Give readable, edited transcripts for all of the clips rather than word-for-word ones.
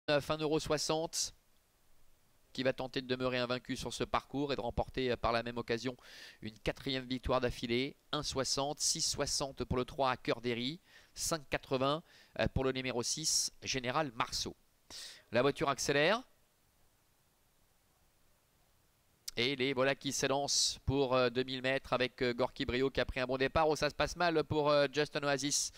1,60 € qui va tenter de demeurer invaincu sur ce parcours et de remporter par la même occasion une 4e victoire d'affilée. 1,60, 6,60 pour le 3 à Cœur d'Héry, 5,80 pour le numéro 6, Général Marceau. La voiture accélère. Et les voilà qui s'élancent pour 2000 mètres avec Gorky Brio qui a pris un bon départ. Oh, ça se passe mal pour Justin Oasis.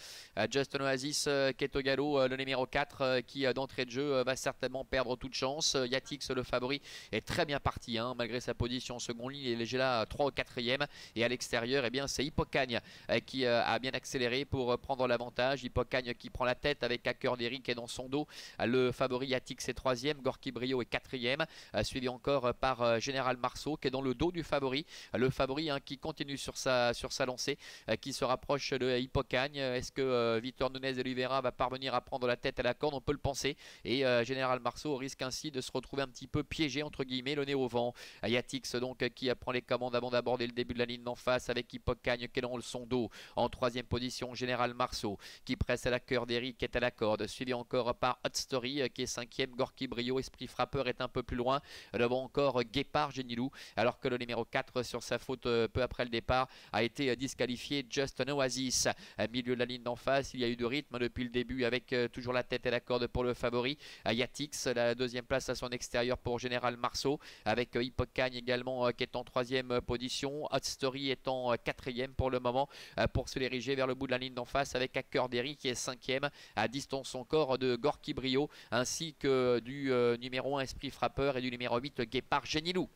Justin Oasis qui est au galop, le numéro 4 qui d'entrée de jeu va certainement perdre toute chance. Yatix, le favori, est très bien parti malgré sa position en seconde ligne. Il est léger là 3 au 4e. Et à l'extérieur, eh bien, c'est Hippocagne qui a bien accéléré pour prendre l'avantage. Hippocagne qui prend la tête avec à Cœur d'Héry qui est dans son dos. Le favori Yatix est 3e. Gorky Brio est 4e. Suivi encore par Général Marceau qui est dans le dos du favori. Le favori qui continue sur sa lancée, qui se rapproche de Hippocagne. Est-ce que Victor Nunez Oliveira va parvenir à prendre la tête à la corde? On peut le penser. Et Général Marceau risque ainsi de se retrouver un petit peu piégé entre guillemets, le nez au vent. Yatix donc qui prend les commandes avant d'aborder le début de la ligne d'en face avec Hippocagne qui est dans son dos. En 3e position, Général Marceau qui presse à la Cœur d'Héry qui est à la corde. Suivi encore par Hot Story qui est 5e. Gorky Brio, Esprit Frappeur est un peu plus loin. Devant encore Guépard Genilou. Alors que le numéro 4 sur sa faute peu après le départ a été disqualifié. Just an Oasis, milieu de la ligne d'en face, il y a eu du rythme depuis le début avec toujours la tête et la corde pour le favori. Yatix, la 2e place à son extérieur pour Général Marceau avec Hippocagne également qui est en 3e position. Hot Story est en 4e pour le moment pour se diriger vers le bout de la ligne d'en face avec à Cœur d'Héry qui est 5e à distance encore de Gorky Brio ainsi que du numéro 1 Esprit Frappeur et du numéro 8 Guépard Genilou.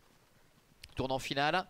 Tournant final,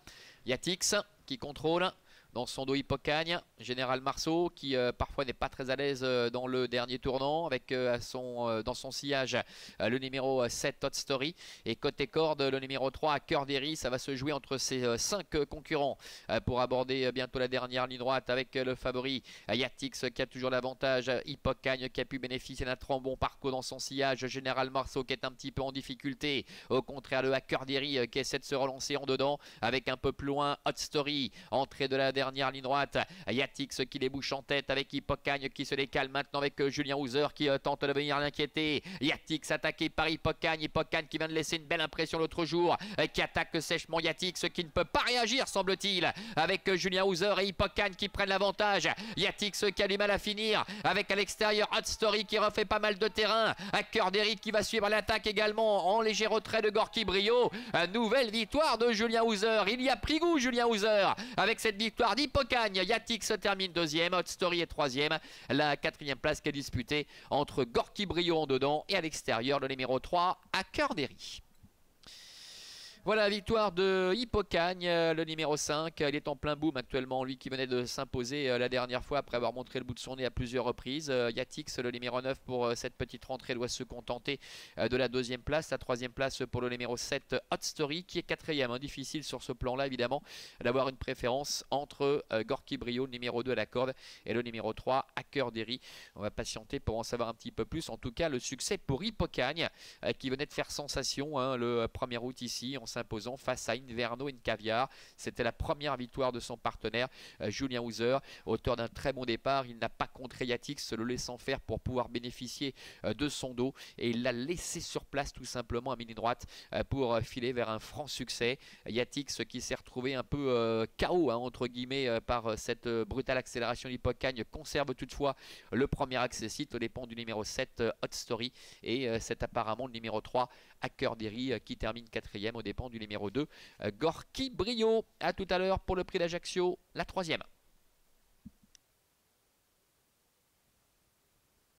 Yatix qui contrôle dans son dos Hippocagne, Général Marceau qui parfois n'est pas très à l'aise dans le dernier tournant avec dans son sillage le numéro 7 Hot Story et côté corde le numéro 3 à Cœur d'Héry. Ça va se jouer entre ces 5 concurrents pour aborder bientôt la dernière ligne droite avec le favori Yatix qui a toujours l'avantage, Hippocagne qui a pu bénéficier d'un très bon parcours dans son sillage, Général Marceau qui est un petit peu en difficulté, au contraire le à Cœur d'Héry qui essaie de se relancer en dedans avec un peu plus loin Hot Story, entrée de la dernière ligne droite, Yatix qui débouche en tête avec Hippocagne qui se décale maintenant avec Julien Houser qui tente de venir l'inquiéter. Yatix attaqué par Hippocagne, Hippocagne qui vient de laisser une belle impression l'autre jour, qui attaque sèchement Yatix qui ne peut pas réagir semble-t-il, avec Julien Houser et Hippocagne qui prennent l'avantage. Yatix qui a du mal à finir avec à l'extérieur Hot Story qui refait pas mal de terrain, à Cœur d'Héry qui va suivre l'attaque également en léger retrait de Gorky Brio. Nouvelle victoire de Julien Houser, il y a pris goût Julien Houser avec cette victoire d'Hippocagne. Yatix termine 2e, Hot Story est 3e. La 4e place qui est disputée entre Gorky Brio en dedans et à l'extérieur le numéro 3 à Cœur d'Héry. Voilà la victoire de Hippocagne, le numéro 5. Il est en plein boom actuellement, lui qui venait de s'imposer la dernière fois après avoir montré le bout de son nez à plusieurs reprises. Yatix, le numéro 9 pour cette petite rentrée, doit se contenter de la 2e place. La 3e place pour le numéro 7 Hot Story qui est 4e. Difficile sur ce plan-là évidemment d'avoir une préférence entre Gorky Brio, numéro 2 à la corde, et le numéro 3 à Cœur d'Héry. On va patienter pour en savoir un petit peu plus. En tout cas, le succès pour Hippocagne qui venait de faire sensation le 1er août ici en s'imposant face à Inverno Caviar. C'était la première victoire de son partenaire Julien Houser, auteur d'un très bon départ. Il n'a pas contré Yatix, le laissant faire pour pouvoir bénéficier de son dos, et il l'a laissé sur place tout simplement à mini droite pour filer vers un franc succès. Yatix qui s'est retrouvé un peu KO entre guillemets par cette brutale accélération d'Hippocagne, conserve toutefois le premier accessite aux dépens du numéro 7 Hot Story, et c'est apparemment le numéro 3 à Cœur d'Héry qui termine 4e aux dépens du numéro 2 Gorky Brio. A tout à l'heure pour le prix d'Ajaccio, la 3e.